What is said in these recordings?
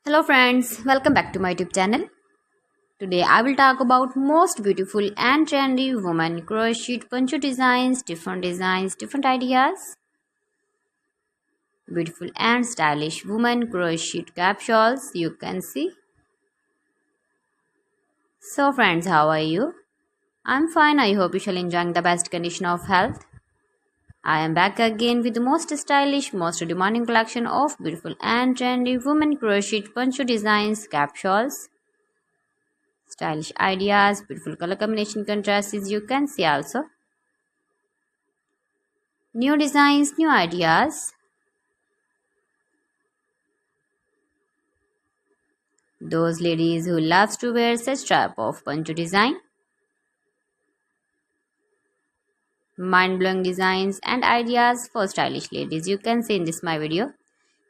Hello friends, welcome back to my YouTube channel. Today I will talk about most beautiful and trendy women crochet poncho designs, different ideas. Beautiful and stylish women crochet cap shawls you can see. So friends, how are you? I'm fine. I hope you shall enjoy the best condition of health. I am back again with the most stylish, most demanding collection of beautiful and trendy women crochet poncho designs, cap shawls. Stylish ideas, beautiful color combination contrasts you can see also. New designs, new ideas. Those ladies who loves to wear such type of poncho design. Mind-blowing designs and ideas for stylish ladies you can see in this my video.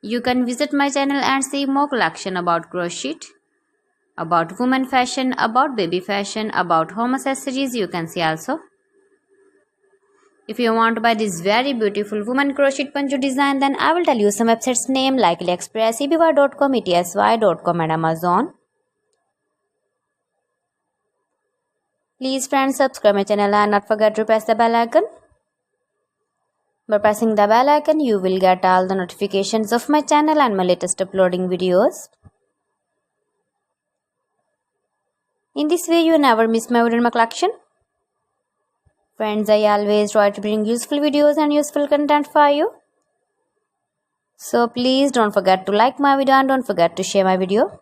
You can visit my channel and see more collection about crochet, about women fashion, about baby fashion, about home accessories you can see also. If you want to buy this very beautiful woman crochet poncho design, then I will tell you some websites name like AliExpress, eBay.com, ETSY.com and Amazon. Please friends, subscribe my channel and not forget to press the bell icon. By pressing the bell icon, you will get all the notifications of my channel and my latest uploading videos. In this way, you never miss my video in my collection. Friends, I always try to bring useful videos and useful content for you. So please don't forget to like my video and don't forget to share my video.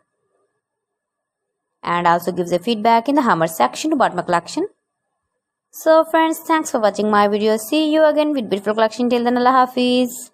And also give the feedback in the comment section about my collection. So friends, thanks for watching my video. See you again with beautiful collection. Till then, Allah Hafiz.